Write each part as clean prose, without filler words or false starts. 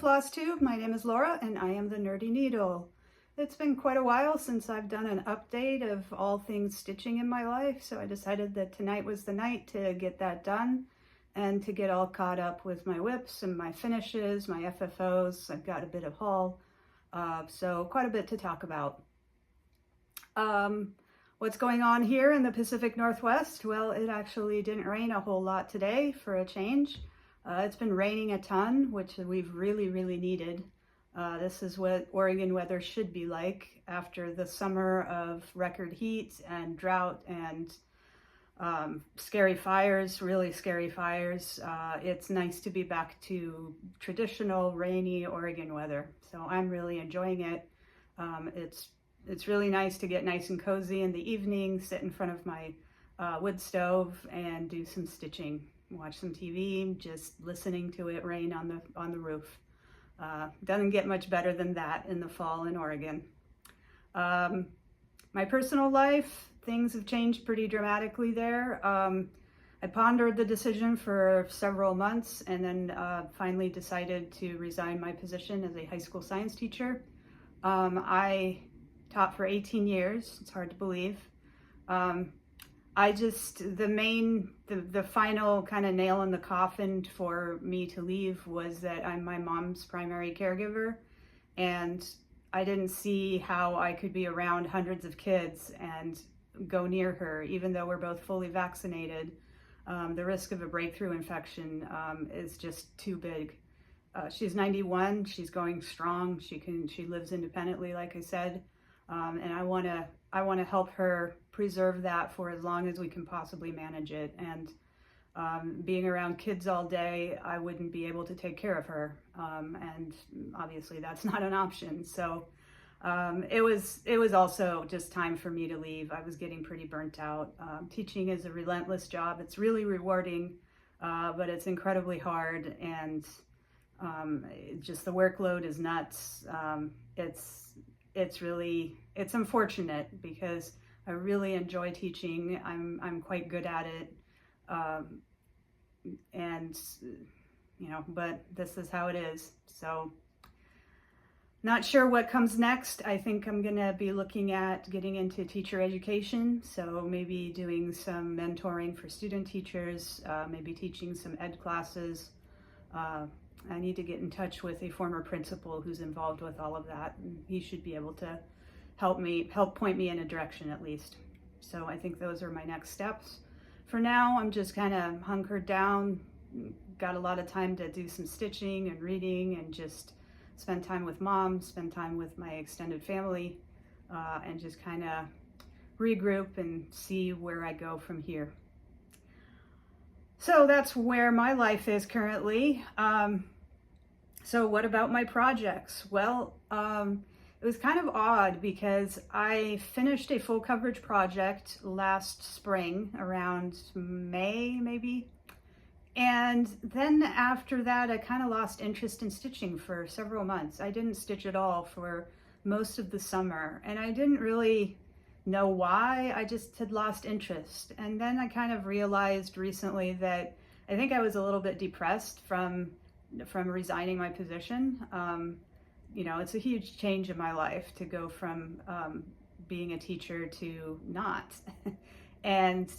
FlossTube. My name is Laura and I am the Nerdy Needle. It's been quite a while since I've done an update of all things stitching in my life, so I decided that tonight was the night to get that done and to get all caught up with my whips and my finishes, my FFOs. I've got a bit of haul, so quite a bit to talk about. What's going on here in the Pacific Northwest? Well, it actually didn't rain a whole lot today for a change. It's been raining a ton, which we've really needed. This is what Oregon weather should be like after the summer of record heat and drought and scary fires, really scary fires. It's nice to be back to traditional rainy Oregon weather. So I'm really enjoying it. It's really nice to get nice and cozy in the evening, sit in front of my wood stove and do some stitching. Watch some TV, just listening to it rain on the roof. Doesn't get much better than that in the fall in Oregon. My personal life, things have changed pretty dramatically there. I pondered the decision for several months and then finally decided to resign my position as a high school science teacher. I taught for 18 years. It's hard to believe. The final kind of nail in the coffin for me to leave was that I'm my mom's primary caregiver, and I didn't see how I could be around hundreds of kids and go near her, even though we're both fully vaccinated. The risk of a breakthrough infection is just too big. She's 91, she's going strong, she lives independently, like I said, and I want to help her preserve that for as long as we can possibly manage it. And being around kids all day, I wouldn't be able to take care of her, and obviously that's not an option. So it was also just time for me to leave. I was getting pretty burnt out. Teaching is a relentless job. It's really rewarding, but it's incredibly hard, and just the workload is nuts. It's unfortunate because I really enjoy teaching. I'm quite good at it. And but this is how it is. So not sure what comes next. I think I'm gonna be looking at getting into teacher education. So maybe doing some mentoring for student teachers, maybe teaching some ed classes. I need to get in touch with a former principal who's involved with all of that, and he should be able to help point me in a direction at least. So I think those are my next steps. For now, I'm just kind of hunkered down, got a lot of time to do some stitching and reading and just spend time with mom, spend time with my extended family, and just kind of regroup and see where I go from here. So that's where my life is currently. So what about my projects? Well, it was kind of odd because I finished a full coverage project last spring, around May maybe. And then after that, I kind of lost interest in stitching for several months. I didn't stitch at all for most of the summer, and I didn't really know why. I just had lost interest. And then I kind of realized recently that I think I was a little bit depressed from resigning my position. It's a huge change in my life to go from being a teacher to not. And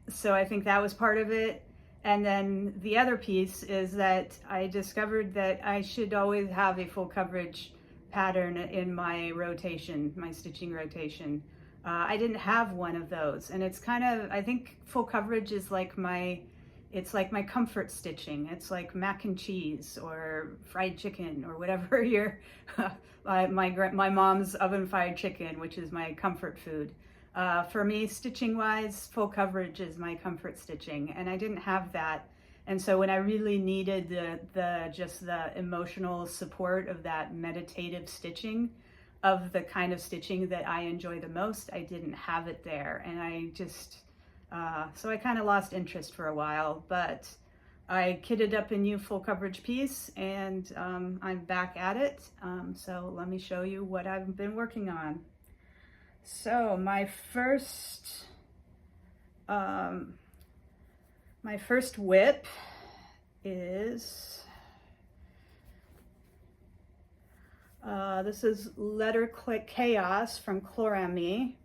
so I think that was part of it. And then the other piece is that I discovered that I should always have a full coverage pattern in my rotation, my stitching rotation. I didn't have one of those, and it's kind of, I think full coverage is like my comfort stitching. It's like mac and cheese or fried chicken or whatever your my mom's oven fried chicken, which is my comfort food. For me, stitching wise, full coverage is my comfort stitching, and I didn't have that. And so when I really needed the emotional support of that meditative stitching, of the kind of stitching that I enjoy the most, I didn't have it there. And I just, so I kind of lost interest for a while, but I kitted up a new full coverage piece, and I'm back at it. So let me show you what I've been working on. So my first whip is This is Letter Click Chaos from Chloramie.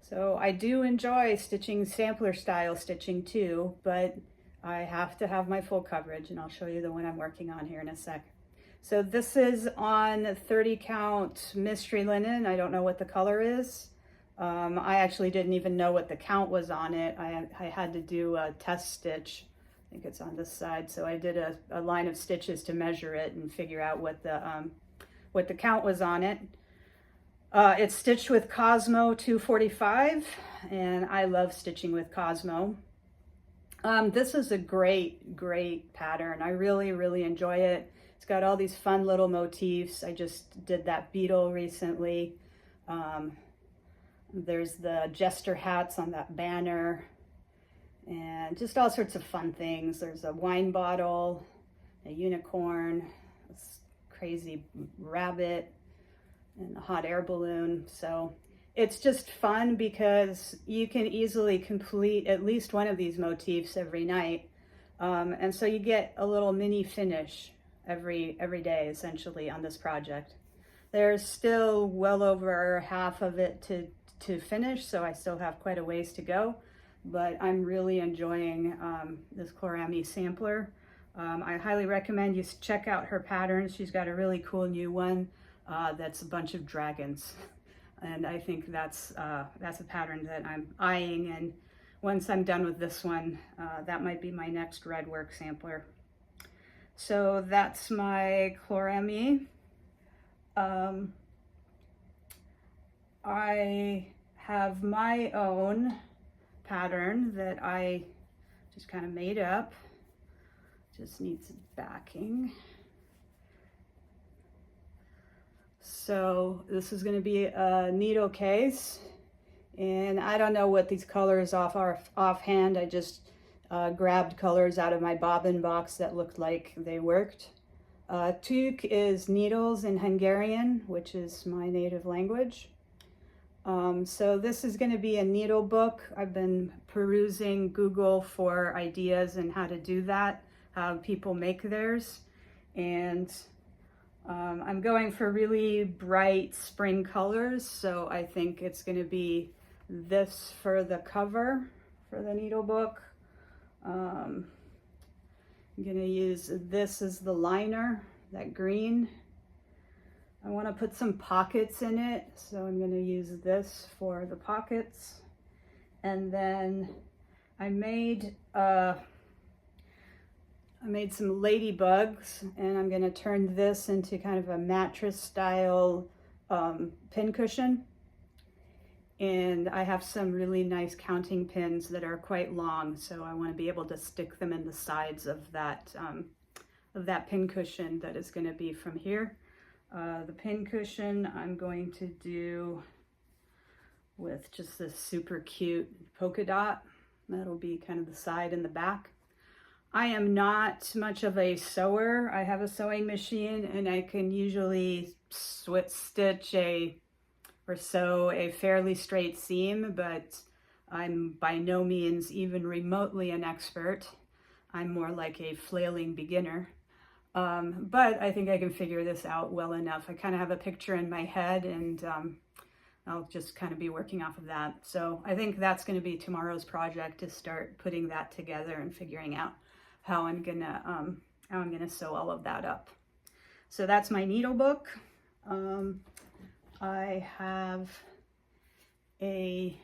So I do enjoy stitching sampler style stitching too, but I have to have my full coverage, and I'll show you the one I'm working on here in a sec. So this is on 30 count mystery linen. I don't know what the color is. I actually didn't even know what the count was on it. I had to do a test stitch. I think it's on this side. So I did a line of stitches to measure it and figure out what the count was on it. It's stitched with Cosmo 245, and I love stitching with Cosmo. This is a great pattern. I really enjoy it. It's got all these fun little motifs. I just did that beetle recently. There's the jester hats on that banner, and just all sorts of fun things. There's a wine bottle, a unicorn, this crazy rabbit, and a hot air balloon. So it's just fun because you can easily complete at least one of these motifs every night. And so you get a little mini finish every day essentially on this project. There's still well over half of it to finish, so I still have quite a ways to go, but I'm really enjoying this Chloramie sampler. I highly recommend you check out her patterns. She's got a really cool new one that's a bunch of dragons. And I think that's a pattern that I'm eyeing, and once I'm done with this one, that might be my next red work sampler. So that's my Chloramie. I have my own pattern that I just kind of made up. Just needs backing. So this is going to be a needle case, and I don't know what these colors offhand. I just grabbed colors out of my bobbin box that looked like they worked. Tük is needles in Hungarian, which is my native language. So this is going to be a needle book. I've been perusing Google for ideas and how to do that, how people make theirs, and I'm going for really bright spring colors, so I think it's going to be this for the cover for the needle book. I'm going to use this as the liner, that green. I want to put some pockets in it, so I'm going to use this for the pockets. And then I made some ladybugs, and I'm going to turn this into kind of a mattress style pincushion. And I have some really nice counting pins that are quite long, so I want to be able to stick them in the sides of that pincushion that is going to be from here. The pincushion I'm going to do with just this super cute polka dot. That'll be kind of the side and the back. I am not much of a sewer. I have a sewing machine, and I can usually stitch or sew a fairly straight seam, but I'm by no means even remotely an expert. I'm more like a flailing beginner. But I think I can figure this out well enough. I kind of have a picture in my head, and I'll just kind of be working off of that. So I think that's going to be tomorrow's project, to start putting that together and figuring out how I'm gonna sew all of that up. So that's my needle book. I have this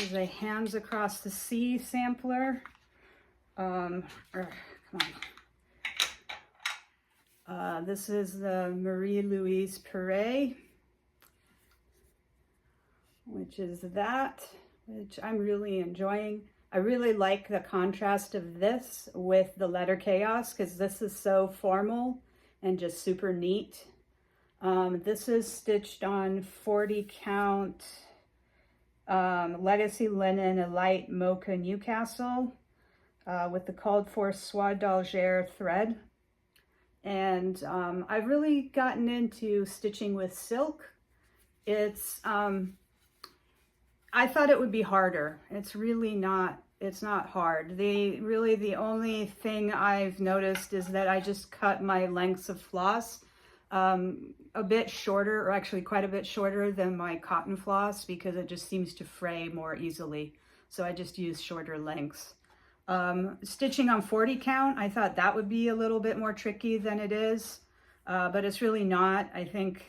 is a Hands Across the Sea sampler. Come on. This is the Marie-Louise Perret, which is that, which I'm really enjoying. I really like the contrast of this with the Letter Chaos, because this is so formal and just super neat. This is stitched on 40 count Legacy Linen, a light mocha Newcastle with the called for Soie d'Alger thread. And I've really gotten into stitching with silk. It's I thought it would be harder. It's really not. It's not hard. The only thing I've noticed is that I just cut my lengths of floss a bit shorter, or actually quite a bit shorter than my cotton floss, because it just seems to fray more easily. So I just use shorter lengths. Stitching on 40 count, I thought that would be a little bit more tricky than it is, but it's really not. I think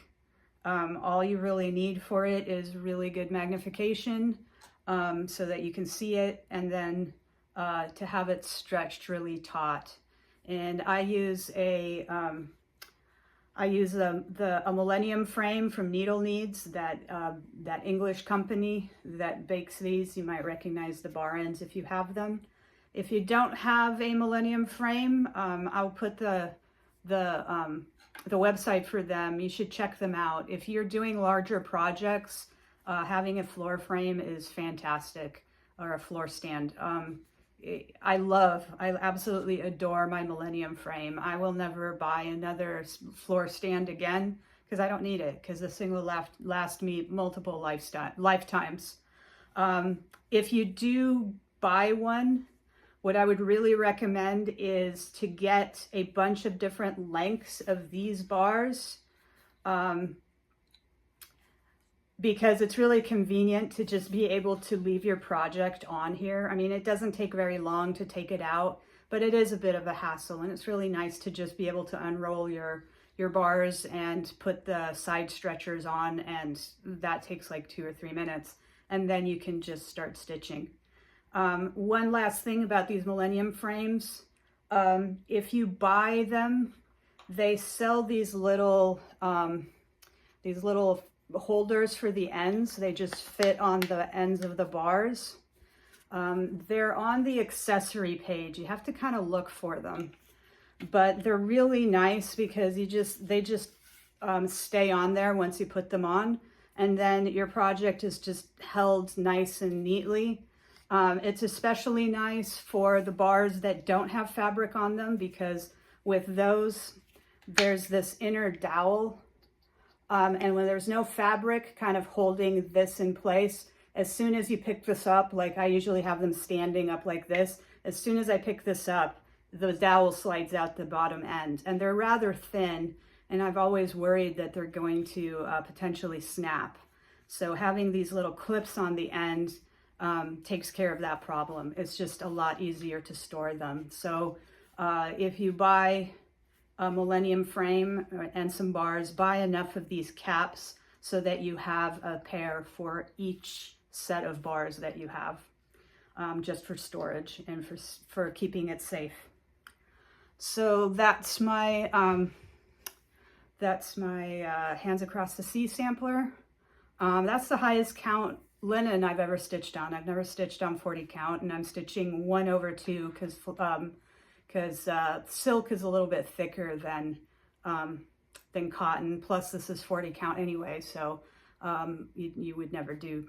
all you really need for it is really good magnification, so that you can see it, and then to have it stretched really taut. And I use a Millennium frame from Needle Needs, that English company that bakes these. You might recognize the bar ends if you have them. If you don't have a Millennium frame, I'll put the website for them. You should check them out. If you're doing larger projects, having a floor frame is fantastic, or a floor stand. I absolutely adore my Millennium frame. I will never buy another floor stand again, because I don't need it, because this thing will last me multiple lifetimes. If you do buy one, what I would really recommend is to get a bunch of different lengths of these bars, because it's really convenient to just be able to leave your project on here. I mean, it doesn't take very long to take it out, but it is a bit of a hassle, and it's really nice to just be able to unroll your bars and put the side stretchers on, and that takes like 2 or 3 minutes, and then you can just start stitching. One last thing about these Millennium frames, if you buy them, they sell these little holders for the ends. They just fit on the ends of the bars. They're on the accessory page. You have to kind of look for them, but they're really nice because they just stay on there once you put them on, and then your project is just held nice and neatly. It's especially nice for the bars that don't have fabric on them, because with those, there's this inner dowel. And when there's no fabric kind of holding this in place, as soon as you pick this up, like I usually have them standing up like this, as soon as I pick this up, the dowel slides out the bottom end, and they're rather thin, and I've always worried that they're going to potentially snap. So having these little clips on the end takes care of that problem. It's just a lot easier to store them. So if you buy a Millennium frame and some bars, buy enough of these caps so that you have a pair for each set of bars that you have, just for storage and for keeping it safe. So that's my Hands Across the Sea sampler. That's the highest count linen I've ever stitched on. I've never stitched on 40 count, and I'm stitching 1/2 because silk is a little bit thicker than cotton. Plus this is 40 count anyway, so you would never do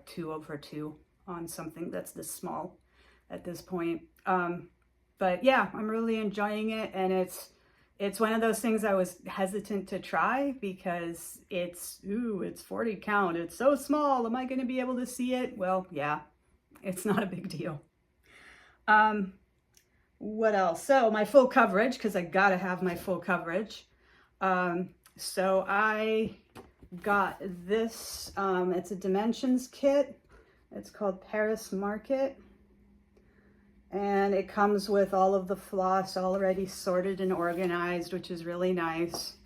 2/2 on something that's this small at this point. But yeah, I'm really enjoying it, and it's one of those things I was hesitant to try because it's 40 count. It's so small. Am I going to be able to see it? Well, yeah, it's not a big deal. What else? So my full coverage, because I gotta have my full coverage. So I got this, it's a dimensions kit. It's called Paris Market. And it comes with all of the floss already sorted and organized, which is really nice.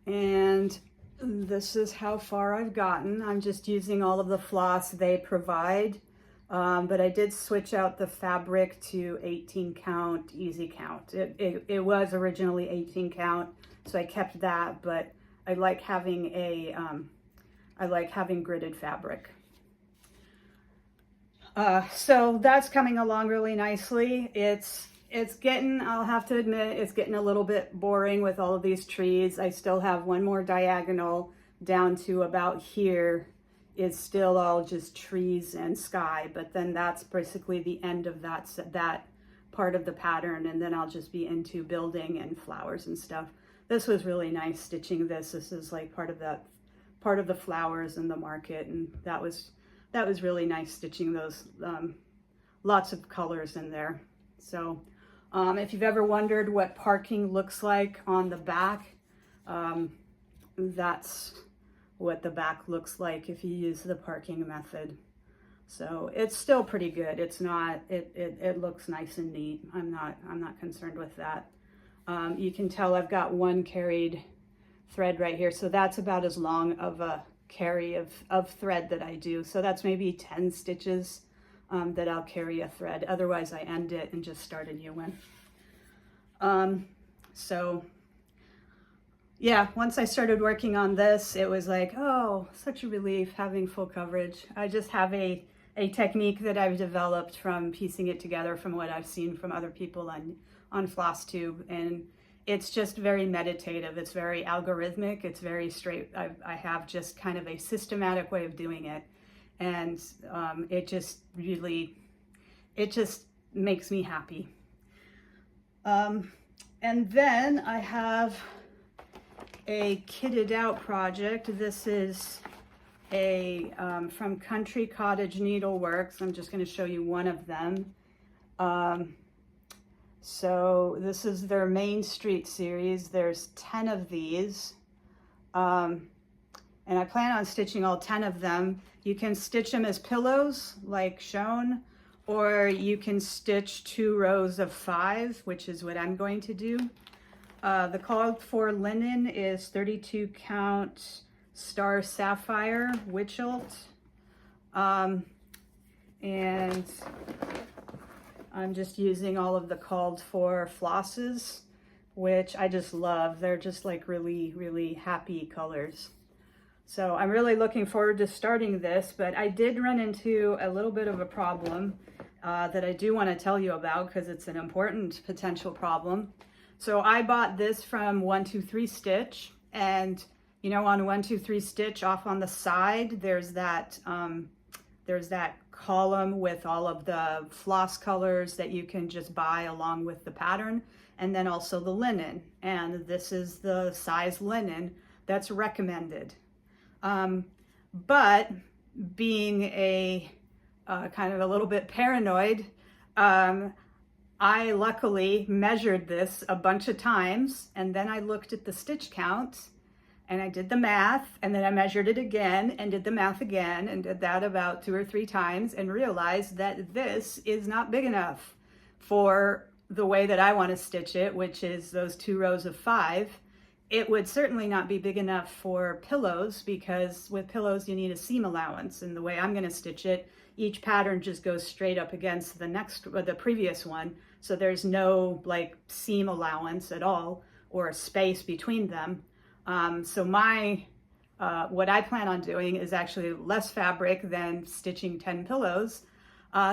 And this is how far I've gotten. I'm just using all of the floss they provide. But I did switch out the fabric to 18 count, easy count. It was originally 18 count, so I kept that, but I like having gridded fabric. So that's coming along really nicely. It's getting, I'll have to admit, it's getting a little bit boring with all of these trees. I still have one more diagonal down to about here. Is still all just trees and sky, but then that's basically the end of that part of the pattern, and then I'll just be into building and flowers and stuff. This was really nice stitching this. This is like part of the flowers in the market, and that was really nice stitching those, lots of colors in there. So If you've ever wondered what parking looks like on the back, that's what the back looks like if you use the parking method. So it's still pretty good. It's not, it looks nice and neat. I'm not concerned with that. You can tell I've got one carried thread right here. So that's about as long of a carry of thread that I do. So that's maybe 10 stitches that I'll carry a thread. Otherwise I end it and just start a new one. So yeah, once I started working on this, it was like, oh, such a relief having full coverage. I just have a technique that I've developed from piecing it together from what I've seen from other people on FlossTube, and it's just very meditative. It's very algorithmic. It's very straight. I have just kind of a systematic way of doing it, and it just makes me happy. And then I have a kitted out project. This is a from Country Cottage Needleworks. I'm just going to show you one of them. So this is their Main Street series. There's 10 of these, and I plan on stitching all 10 of them. You can stitch them as pillows like shown, or you can stitch 2 rows of 5, which is what I'm going to do. The called for linen is 32 count Star Sapphire Witchelt, and I'm just using all of the called for flosses, which I just love. They're just like really, really happy colors. So I'm really looking forward to starting this, but I did run into a little bit of a problem that I do want to tell you about because it's an important potential problem. So I bought this from 123 Stitch, and you know, on 123 Stitch off on the side, there's that column with all of the floss colors that you can just buy along with the pattern, and then also the linen. And this is the size linen that's recommended. But being a kind of a little bit paranoid, I luckily measured this a bunch of times, and then I looked at the stitch count and I did the math, and then I measured it again and did the math again and did that about 2 or 3 times and realized that this is not big enough for the way that I want to stitch it, which is those 2 rows of 5. It would certainly not be big enough for pillows, because with pillows you need a seam allowance, and the way I'm going to stitch it, each pattern just goes straight up against the previous one, so there's no like seam allowance at all or a space between them. So what I plan on doing is actually less fabric than stitching 10 pillows.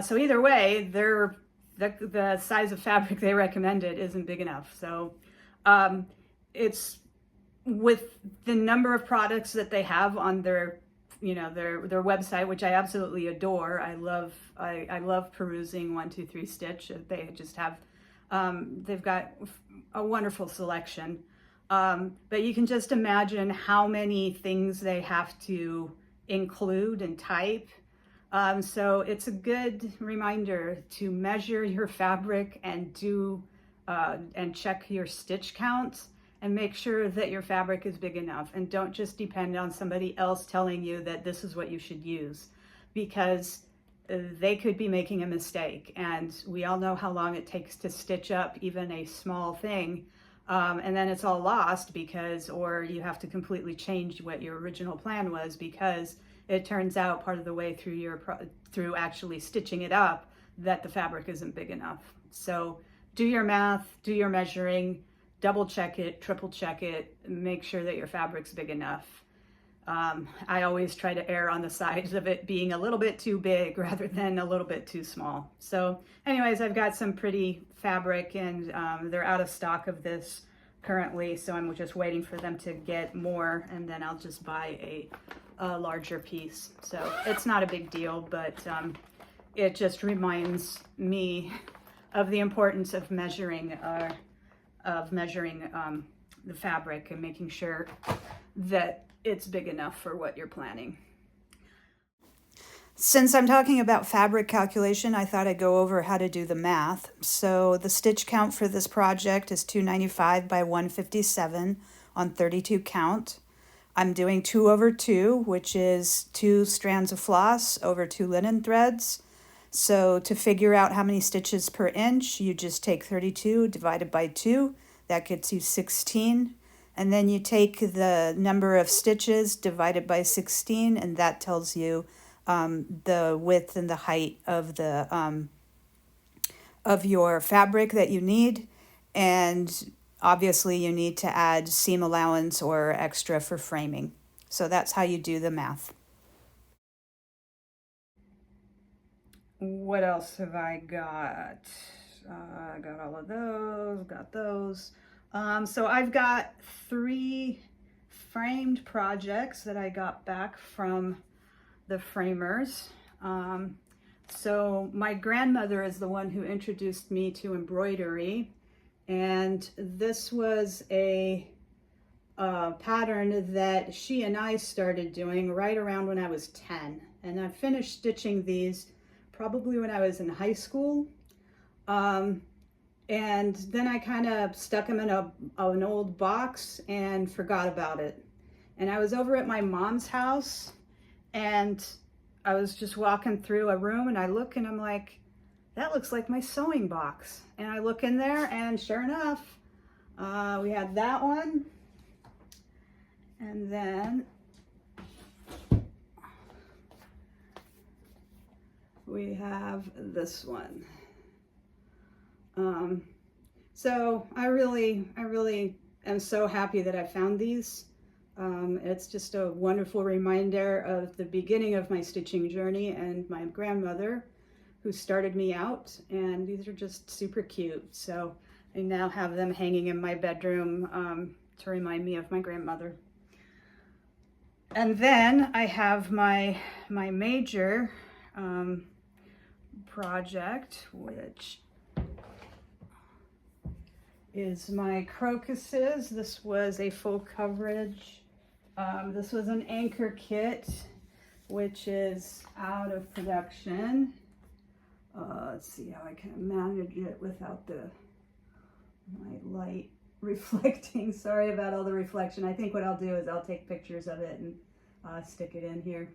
So either way, the size of fabric they recommended isn't big enough. So it's with the number of products that they have on their website, which I absolutely adore. I love perusing 123 Stitch. They just have they've got a wonderful selection. But you can just imagine how many things they have to include and type. So it's a good reminder to measure your fabric and and check your stitch counts and make sure that your fabric is big enough, and don't just depend on somebody else telling you that this is what you should use, because they could be making a mistake, and we all know how long it takes to stitch up even a small thing. And then it's all lost or you have to completely change what your original plan was, because it turns out part of the way through actually stitching it up that the fabric isn't big enough. So do your math, do your measuring, double check it, triple check it, make sure that your fabric's big enough. I always try to err on the sides of it being a little bit too big rather than a little bit too small. So anyways, I've got some pretty fabric, and they're out of stock of this currently, so I'm just waiting for them to get more, and then I'll just buy a larger piece. So it's not a big deal, but it just reminds me of the importance of measuring the fabric and making sure that it's big enough for what you're planning. Since I'm talking about fabric calculation, I thought I'd go over how to do the math. So the stitch count for this project is 295 by 157 on 32 count. I'm doing 2 over 2, which is 2 strands of floss over 2 linen threads. So to figure out how many stitches per inch, you just take 32 divided by 2. That gets you 16. And then you take the number of stitches divided by 16, and that tells you the width and the height of the of your fabric that you need. And obviously you need to add seam allowance or extra for framing. So that's how you do the math. What else have I got? I got all of those, got those. So I've got 3 framed projects that I got back from the framers. So my grandmother is the one who introduced me to embroidery, and this was a pattern that she and I started doing right around when I was 10, and I finished stitching these probably when I was in high school. And then I kind of stuck them in an old box and forgot about it. And I was over at my mom's house, and I was just walking through a room, and I look and I'm like, that looks like my sewing box. And I look in there, and sure enough, we had that one. And then we have this one. So I really am so happy that I found these. It's just a wonderful reminder of the beginning of my stitching journey and my grandmother who started me out, and these are just super cute. So I now have them hanging in my bedroom to remind me of my grandmother. And then I have my major project, which is my crocuses. This was a full coverage. This was an anchor kit, which is out of production. Let's see how I can manage it without my light reflecting. Sorry about all the reflection. I think what I'll do is I'll take pictures of it and stick it in here.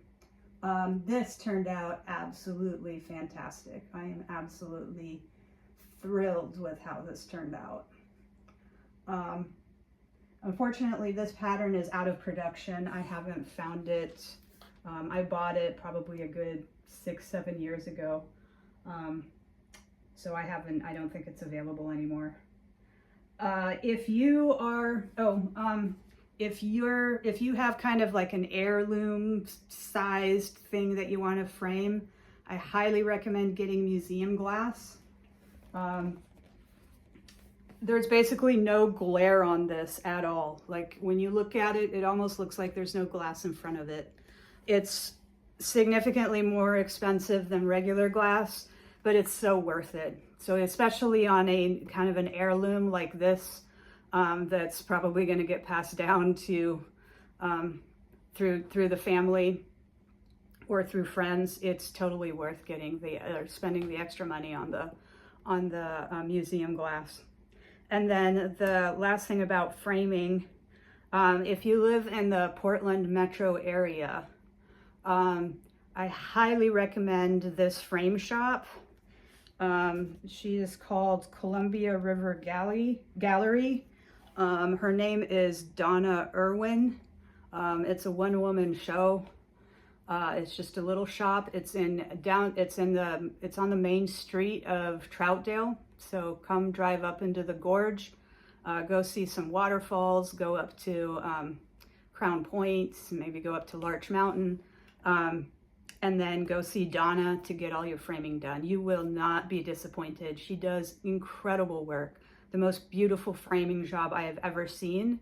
This turned out absolutely fantastic. I am absolutely thrilled with how this turned out. Unfortunately, this pattern is out of production. I haven't found it. I bought it probably a good 6-7 years ago. So I don't think it's available anymore. If you have kind of like an heirloom sized thing that you want to frame, I highly recommend getting museum glass. There's basically no glare on this at all. Like when you look at it, it almost looks like there's no glass in front of it. It's significantly more expensive than regular glass, but it's so worth it. So especially on a kind of an heirloom like this, that's probably going to get passed down to through the family or through friends, it's totally worth getting spending the extra money on the museum glass. And then the last thing about framing, if you live in the Portland metro area, I highly recommend this frame shop. She is called Columbia River Gallery. Her name is Donna Irwin. It's a one-woman show. It's just a little shop. It's on the main street of Troutdale. So come drive up into the gorge, go see some waterfalls, go up to Crown Point, maybe go up to Larch Mountain, and then go see Donna to get all your framing done. You will not be disappointed. She does incredible work. The most beautiful framing job I have ever seen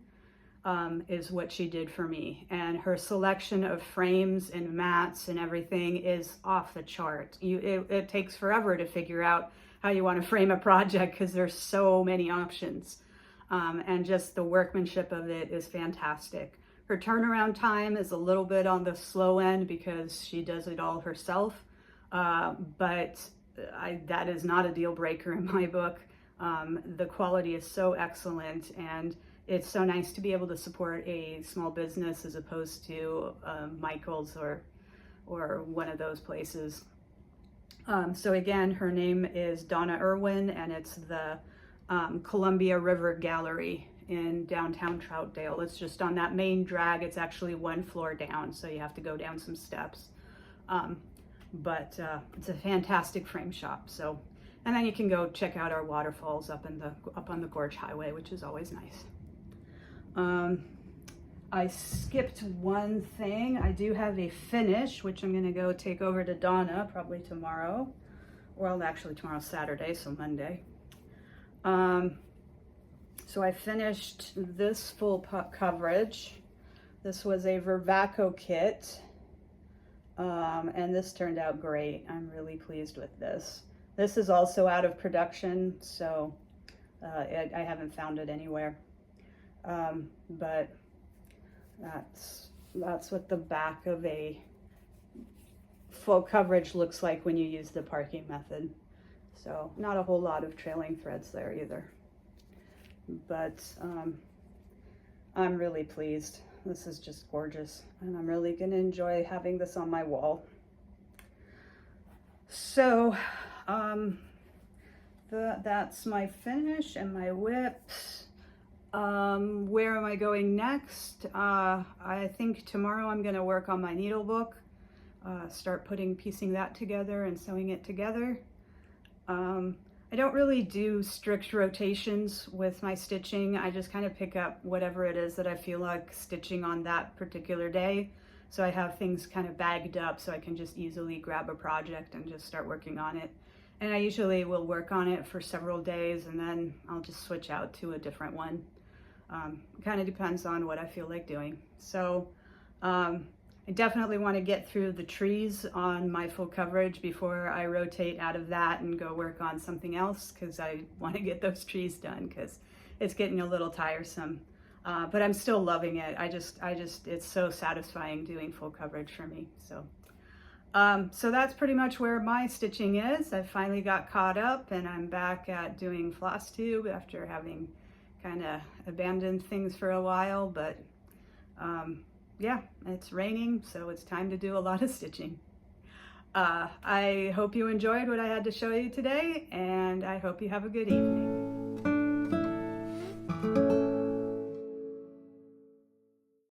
is what she did for me. And her selection of frames and mats and everything is off the chart. It takes forever to figure out how you want to frame a project because there's so many options. And just the workmanship of it is fantastic. Her turnaround time is a little bit on the slow end because she does it all herself, but that is not a deal breaker in my book. The quality is so excellent, and it's so nice to be able to support a small business as opposed to Michael's or one of those places. So again, her name is Donna Irwin, and it's the Columbia River Gallery in downtown Troutdale. It's just on that main drag. It's actually one floor down, so you have to go down some steps. But it's a fantastic frame shop. So, and then you can go check out our waterfalls up on the Gorge Highway, which is always nice. I skipped one thing. I do have a finish, which I'm gonna go take over to Donna probably tomorrow. Well, actually tomorrow's Saturday, so Monday. So I finished this full coverage. This was a Vervaco kit, and this turned out great. I'm really pleased with this. This is also out of production, so I haven't found it anywhere. But that's what the back of a full coverage looks like when you use the parking method. So not a whole lot of trailing threads there either. But I'm really pleased. This is just gorgeous, and I'm really gonna enjoy having this on my wall. So that's my finish and my whips. Where am I going next? I think tomorrow I'm gonna work on my needle book, start piecing that together and sewing it together. I don't really do strict rotations with my stitching. I just kind of pick up whatever it is that I feel like stitching on that particular day. So I have things kind of bagged up so I can just easily grab a project and just start working on it. And I usually will work on it for several days and then I'll just switch out to a different one. It kind of depends on what I feel like doing. So I definitely want to get through the trees on my full coverage before I rotate out of that and go work on something else, because I want to get those trees done because it's getting a little tiresome. But I'm still loving it. It's so satisfying doing full coverage for me. So that's pretty much where my stitching is. I finally got caught up and I'm back at doing FlossTube after having kind of abandoned things for a while, but yeah, it's raining, so it's time to do a lot of stitching. I hope you enjoyed what I had to show you today, and I hope you have a good evening.